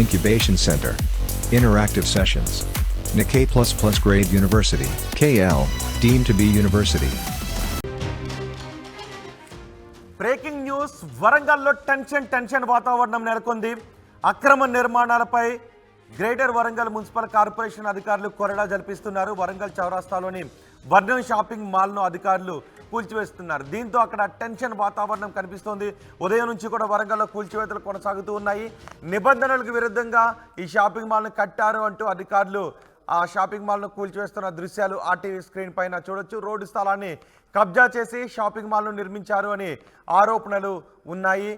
Incubation Center. Interactive sessions. Nikkei++ grade university. KL, deemed to be university. Breaking news. వరంగల్లో tension వాతావరణం నెలకొంది. అక్రమ నిర్మాణాలపై గ్రేటర్ వరంగల్ మున్సిపల్ కార్పొరేషన్ అధికారులు కొరడా జరిపిస్తున్నారు. వరంగల్ చౌరాస్తాలోని వర్ణం షాపింగ్ మాల్ను అధికారులు కూల్చివేస్తున్నారు. దీంతో అక్కడ టెన్షన్ వాతావరణం కనిపిస్తోంది. ఉదయం నుంచి కూడా వరంగల్లో కూల్చివేతలు కొనసాగుతూ ఉన్నాయి. నిబంధనలకు విరుద్ధంగా ఈ షాపింగ్ మాల్ను కట్టారు అంటూ అధికారులు ఆ షాపింగ్ మాల్ను కూల్చివేస్తున్న దృశ్యాలు ఆర్టీవీ స్క్రీన్ పైన చూడొచ్చు. రోడ్డు స్థలాన్ని కబ్జా చేసి షాపింగ్ మాల్ను నిర్మించారు అని ఆరోపణలు ఉన్నాయి.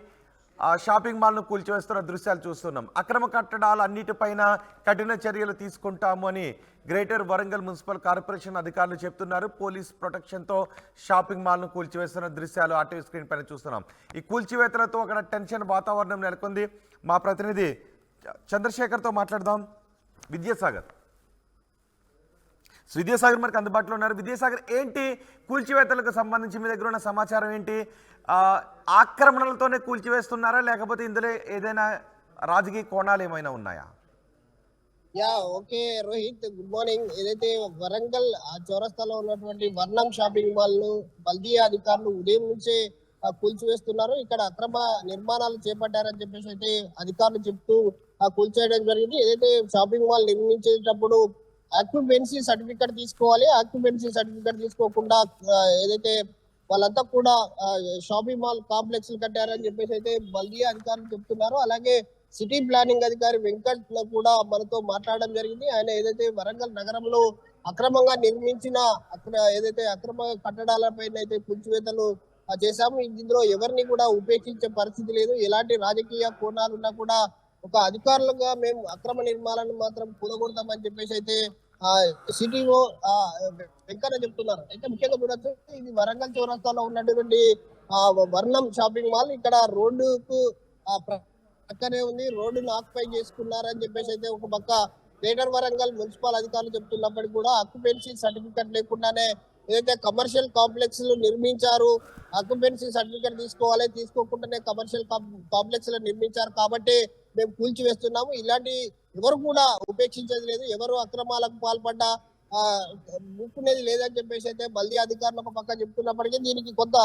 ఆ షాపింగ్ మాల్ను కూల్చివేస్తున్న దృశ్యాలు చూస్తున్నాం. అక్రమ కట్టడాలు అన్నిటిపైన కఠిన చర్యలు తీసుకుంటాము అని గ్రేటర్ వరంగల్ మున్సిపల్ కార్పొరేషన్ అధికారులు చెప్తున్నారు. పోలీస్ ప్రొటెక్షన్తో షాపింగ్ మాల్ను కూల్చివేస్తున్న దృశ్యాలు ఆర్టీవీ స్క్రీన్ పైన చూస్తున్నాం. ఈ కూల్చివేతలతో అక్కడ టెన్షన్ వాతావరణం నెలకొంది. మా ప్రతినిధి చంద్రశేఖర్తో మాట్లాడదాం. విద్యాసాగర్ మనకు అందుబాటులో ఉన్నారు. విద్యాసాగర్, ఏంటి కూల్చివేతలకు సంబంధించి మీ దగ్గర ఉన్న సమాచారం ఏంటి? ఆక్రమణలతోనే కూల్చివేస్తున్నారా, లేకపోతే ఇందులో ఏదైనా రాజకీయ కోణాలు ఏమైనా ఉన్నాయా? Okay Rohit, good morning. ఏదైతే వరంగల్ చౌరస్తాలో ఉన్నటువంటి వర్ణం షాపింగ్ మాల్ ను బల్దియా అధికారులు ఉదయం నుంచే కూల్చివేస్తున్నారు. ఇక్కడ అక్రమ నిర్మాణాలు చేపట్టారని చెప్పేసి అయితే అధికారులు చెప్తూ కూల్చేయడం జరిగింది. ఏదైతే షాపింగ్ మాల్ నిర్మించేటప్పుడు ఆక్యుపెన్సీ సర్టిఫికేట్ తీసుకోవాలి. ఆక్యుపెన్సీ సర్టిఫికేట్ తీసుకోకుండా ఏదైతే వాళ్ళంతా కూడా షాపింగ్ మాల్ కాంప్లెక్స్ కట్టారని చెప్పేసి అయితే బల్దియా అధికారులు చెప్తున్నారు. అలాగే సిటీ ప్లానింగ్ అధికారి వెంకట్ కూడా మనతో మాట్లాడడం జరిగింది. ఆయన ఏదైతే వరంగల్ నగరంలో అక్రమంగా నిర్మించిన ఏదైతే అక్రమ కట్టడాలపైన అయితే కూల్చివేతలు చేశాము, ఇందులో ఎవరిని కూడా ఉపేక్షించే పరిస్థితి లేదు. ఎలాంటి రాజకీయ కోణాలున్నా కూడా ఒక అధికారులుగా మేము అక్రమ నిర్మాణాలను మాత్రం కూలగొడతామని చెప్పేసి అయితే సిటీఓ వెంకన్న చెప్తున్నారు. అయితే ముఖ్యంగా చూడొచ్చు, ఇది వరంగల్ చౌరస్తాలో ఉన్నటువంటి వర్ణం షాపింగ్ మాల్. ఇక్కడ రోడ్డుకు పక్కనే ఉంది. రోడ్డును ఆక్యుపై చేసుకున్నారని చెప్పేసి అయితే ఒక పక్క గ్రేటర్ వరంగల్ మున్సిపల్ అధికారులు చెప్తున్నప్పటికీ కూడా ఆక్యుపెన్సీ సర్టిఫికేట్ లేకుండానే ఏదైతే కమర్షియల్ కాంప్లెక్స్ నిర్మించారు, ఆక్యుపెన్సీ సర్టిఫికేట్ తీసుకోవాలి, తీసుకోకుండానే కమర్షియల్ కాంప్లెక్స్ నిర్మించారు కాబట్టి మేము కూల్చివేస్తున్నాము. ఇలాంటి ఎవరు కూడా ఉపేక్షించేది లేదు. ఎవరు అక్రమాలకు పాల్పడ్డా ముక్కునేది లేదని చెప్పేసి అయితే బల్దీ అధికారులు ఒక పక్క చెప్తున్నప్పటికీ దీనికి కొంత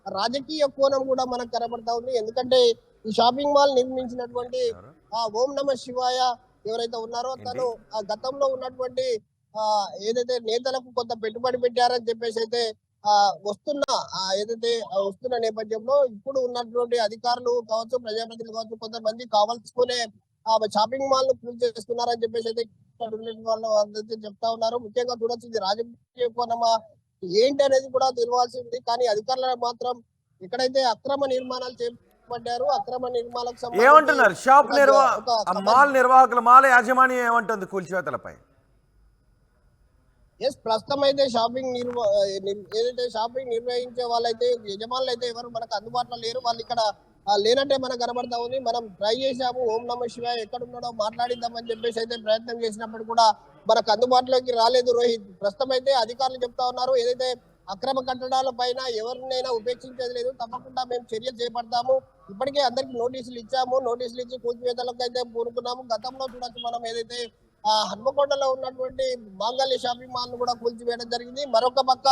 రాజకీయ కోణం కూడా మనకు కనబడతా ఉంది. ఎందుకంటే ఈ షాపింగ్ మాల్ నిర్మించినటువంటి ఓం నమ శివాయ ఎవరైతే ఉన్నారో తను ఆ గతంలో ఉన్నటువంటి ఏదైతే నేతలకు కొంత పెట్టుబడి పెట్టారని చెప్పేసి అయితే వస్తున్న నేపథ్యంలో ఇప్పుడు ఉన్నటువంటి అధికారులు కావచ్చు, ప్రజాప్రతినిధులు కావచ్చు, కొంతమంది కావాల్సుకునే షాపింగ్ మాల్ ను పూర్తి చేస్తున్నారని చెప్పేసి అయితే వాళ్ళు అందరికీ చెప్తా ఉన్నారు. ముఖ్యంగా చూడొచ్చు, ఇది రాజకీయ కోణమా ఏంటి అనేది కూడా తెలియాల్సి ఉంది. కానీ అధికారులు మాత్రం ఎక్కడైతే అక్రమ నిర్మాణాలు చేపట్టారు, అక్రమ నిర్మాణాలకు ఏమంటున్నారు షాప్ మాల్ నిర్వాహకులు, మాల్ యాజమాన్యం ఏమంటుంది కూల్చివేతలపై? ప్రస్తుతం అయితే ఏదైతే షాపింగ్ నిర్వహించే వాళ్ళైతే యజమానులు అయితే ఎవరు మనకు అందుబాటులో లేరు. వాళ్ళు ఇక్కడ లేనంటే మనకు కనబడతా ఉంది. మనం ట్రై చేసాము, ఓం నమ శివాయ ఎక్కడున్నాడో మాట్లాడిద్దామని చెప్పేసి అయితే ప్రయత్నం చేసినప్పుడు కూడా మనకు అందుబాటులోకి రాలేదు రోహిత్. ప్రస్తుతం అయితే అధికారులు చెప్తా ఉన్నారు, ఏదైతే అక్రమ కట్టడాల పైన ఎవరినైనా ఉపేక్షించేది లేదు, తప్పకుండా మేము చర్యలు చేపడతాము. ఇప్పటికే అందరికి నోటీసులు ఇచ్చాము, నోటీసులు ఇచ్చి కూల్చివేతలకు అయితే పూనుకున్నాము. గతంలో చూడొచ్చు మనం ఏదైతే హన్మకొండలో ఉన్నటువంటి మాంగళ్య షాపింగ్ మాల్ ను కూడా కూల్చివేయడం జరిగింది. మరొక పక్క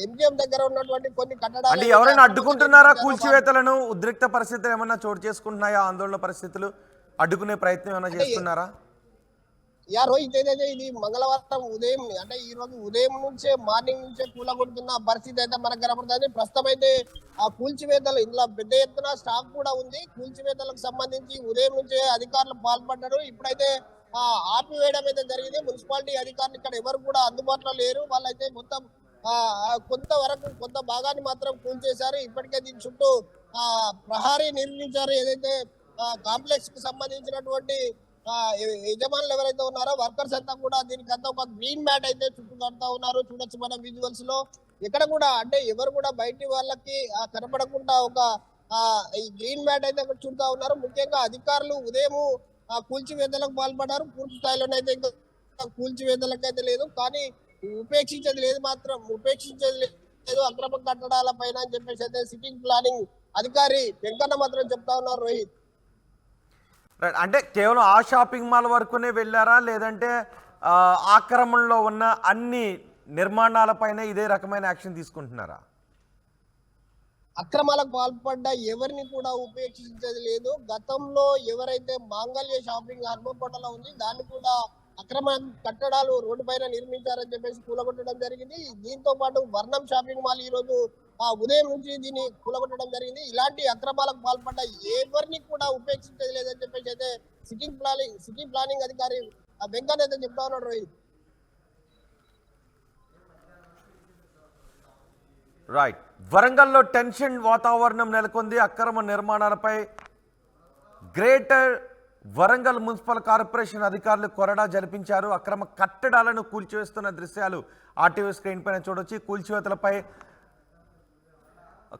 ఎంజిఎం దగ్గర ఉన్నటువంటి కొన్ని కట్టడాలు ఎవరైనా అడ్డుకుంటున్నారా కూల్చివేతలను? ఉద్రిక్త పరిస్థితులు ఏమన్నా చోటు చేసుకుంటున్నాయా? ఆందోళన పరిస్థితులు అడ్డుకునే ప్రయత్నం ఏమైనా చేస్తున్నారా? రోహిత్, ఏదైతే ఇది మంగళవారం ఉదయం అంటే ఈ రోజు ఉదయం నుంచే మార్నింగ్ నుంచే కూలగొడుతున్న పరిస్థితి అయితే మనకు కనబడుతుంది. ప్రస్తుతం అయితే ఆ కూల్చివేతలు ఇందులో పెద్ద ఎత్తున స్టాక్ కూడా ఉంది. కూల్చివేతలకు సంబంధించి ఉదయం నుంచే అధికారులు పాల్పడ్డారు. ఇప్పుడైతే ఆపివేయడం అయితే జరిగింది. మున్సిపాలిటీ అధికారులు ఇక్కడ ఎవరు కూడా అందుబాటులో లేరు. వాళ్ళైతే మొత్తం కొంత భాగాన్ని మాత్రం కూల్చేశారు. ఇప్పటికే దీని చుట్టూ ప్రహారీ నిర్మించారు. ఏదైతే కాంప్లెక్స్ కి సంబంధించినటువంటి యజమానులు ఎవరైతే ఉన్నారో వర్కర్స్ అంతా కూడా దీనికంతా ఒక గ్రీన్ మ్యాట్ అయితే చుట్టూ కడతా ఉన్నారు. చూడొచ్చు మనం విజువల్స్ లో. ఇక్కడ కూడా అంటే ఎవరు కూడా బయటి వాళ్ళకి కనపడకుండా ఒక ఈ గ్రీన్ మ్యాట్ అయితే చుడతా ఉన్నారు. ముఖ్యంగా అధికారులు ఉదయం కూల్చివేతలకు పాల్పడ్డారు. పూర్తి స్థాయిలోనైతే ఇంకా కూల్చివేతలకు అయితే లేదు, కానీ ఉపేక్షించేది లేదు అక్రమ కట్టడాల పైన అని చెప్పేసి అయితే సిటీ ప్లానింగ్ అధికారి వెంకన్న మాత్రం చెప్తా ఉన్నారు రోహిత్. రైట్. అంటే కేవలం ఆ షాపింగ్ మాల్ వరకునే వెళ్ళారా, లేదంటే ఆక్రమణలో ఉన్న అన్ని నిర్మాణాలపైన ఇదే రకమైన యాక్షన్ తీసుకుంటున్నారా? అక్రమాలకు పాల్పడ్డ ఎవరిని కూడా ఉపేక్షించేది లేదు. గతంలో ఎవరైతే మాంగళ్య షాపింగ్ హన్మకొండలో ఉంది దాన్ని కూడా అక్రమ కట్టడాలు రోడ్డు పైన నిర్మించారని చెప్పేసి కూలగొట్టడం జరిగింది. దీంతో పాటు వర్ణం షాపింగ్ మాల్ ఈ రోజు ఉదయం నుంచి దీన్ని కూలగొట్టడం జరిగింది. ఇలాంటి అక్రమాలకు పాల్పడ్డ ఎవరిని కూడా ఉపేక్షించేది లేదని చెప్పేసి అయితే సిటీ ప్లానింగ్ అధికారి వెంకన్న అయితే చెప్తా ఉన్నాడు. రోహిత్, రైట్. వరంగల్లో టెన్షన్ వాతావరణం నెలకొంది. అక్రమ నిర్మాణాలపై గ్రేటర్ వరంగల్ మున్సిపల్ కార్పొరేషన్ అధికారులు కొరడా జరిపించారు. అక్రమ కట్టడాలను కూల్చివేస్తున్న దృశ్యాలు ఆర్టీవీ స్క్రీన్ పైన చూడొచ్చు. కూల్చివేతలపై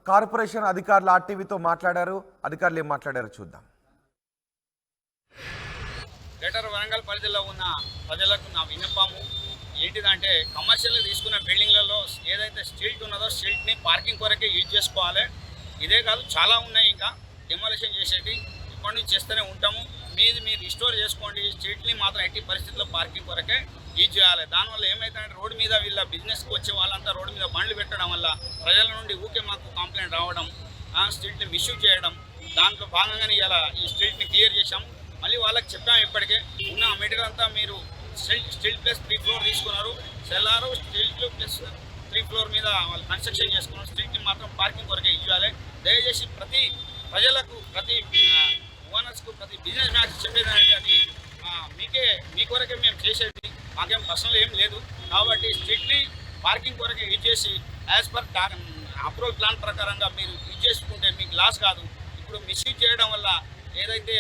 కార్పొరేషన్ అధికారులు ఆర్టీవీతో మాట్లాడారు. అధికారులు ఏం మాట్లాడారో చూద్దాం. గ్రేటర్ వరంగల్ పరిధిలో ఉన్న ప్రజలకు నా విన్నపము ఏంటిదంటే, కమర్షియల్ తీసుకున్న బిల్డింగ్లలో ఏదైతే స్ట్రీట్ ఉన్నదో స్ట్రీట్ని పార్కింగ్ కొరకే యూజ్ చేసుకోవాలి. ఇదే కాదు, చాలా ఉన్నాయి ఇంకా డెమోలిషన్ చేసేది. ఇప్పటి నుంచి చేస్తూనే ఉంటాము. మీరు రిస్టోర్ చేసుకోండి. స్ట్రీట్ని మాత్రం ఎట్టి పరిస్థితుల్లో పార్కింగ్ కొరకే యూజ్ చేయాలి. దానివల్ల ఏమైతుందంటే, రోడ్డు మీద వీళ్ళ బిజినెస్కి వచ్చే వాళ్ళంతా రోడ్డు మీద బండ్లు పెట్టడం వల్ల ప్రజల నుండి ఊకే మాకు కంప్లైంట్ రావడం, స్ట్రీట్ని మిస్యూజ్ చేయడం. దాంట్లో భాగంగానే ఇలా ఈ స్ట్రీట్ని క్లియర్ చేశాము. మళ్ళీ వాళ్ళకి చెప్పాము, ఇప్పటికే ఉన్న మెటీరియల్ అంతా మీరు స్టీల్ ప్లస్ 3 ఫ్లోర్ తీసుకున్నారు, సెల్లారు స్టీల్ ప్లస్ 3 ఫ్లోర్ మీద వాళ్ళు కన్స్ట్రక్షన్ చేసుకున్నారు. స్ట్రీట్ని మాత్రం పార్కింగ్ కొరకే ఇవ్వాలి. దయచేసి ప్రతి ప్రజలకు, ప్రతి ఓనర్స్కు, ప్రతి బిజినెస్ మ్యాన్స్ చెప్పేది అంటే, అది మీ కొరకే మేము చేసేది, మాకేం పర్సనల్ ఏం లేదు. కాబట్టి స్ట్రీట్ని పార్కింగ్ కొరకే యూజ్ చేసి యాజ్ పర్ అప్రూవల్ ప్లాన్ ప్రకారంగా మీరు యూజ్ చేసుకుంటే మీకు లాస్ కాదు. ఇప్పుడు మిస్యూజ్ చేయడం వల్ల ఏదైతే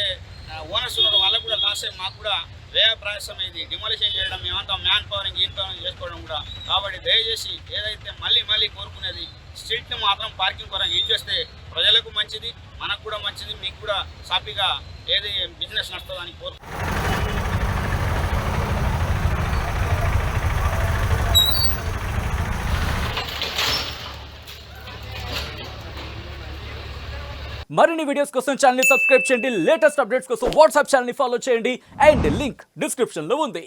ఓనర్స్ ఉన్నారో వాళ్ళకు కూడా లాసే, మాకు కూడా వ్యయ ప్రయాసం ఇది డిమాలిషన్ చేయడం, మేమంతా మ్యాన్ పవరింగ్ చేసుకోవడం కూడా. కాబట్టి దయచేసి ఏదైతే మళ్ళీ కోరుకునేది, స్ట్రీట్ని మాత్రం పార్కింగ్ కొరకు యూజ్ చేస్తే ప్రజలకు మంచిది, మనకు కూడా మంచిది, మీకు కూడా సాఫీగా ఏది బిజినెస్ నడుస్తుందని కోరుకుంటున్నాను. మరిన్ని వీడియోస్ కోసం ఛానల్ ని సబ్స్క్రైబ్ చేయండి. లేటెస్ట్ అప్డేట్స్ కోసం వాట్సాప్ ఛానల్ ని ఫాలో చేయండి. అండ్ లింక్ డిస్క్రిప్షన్ లో ఉంది.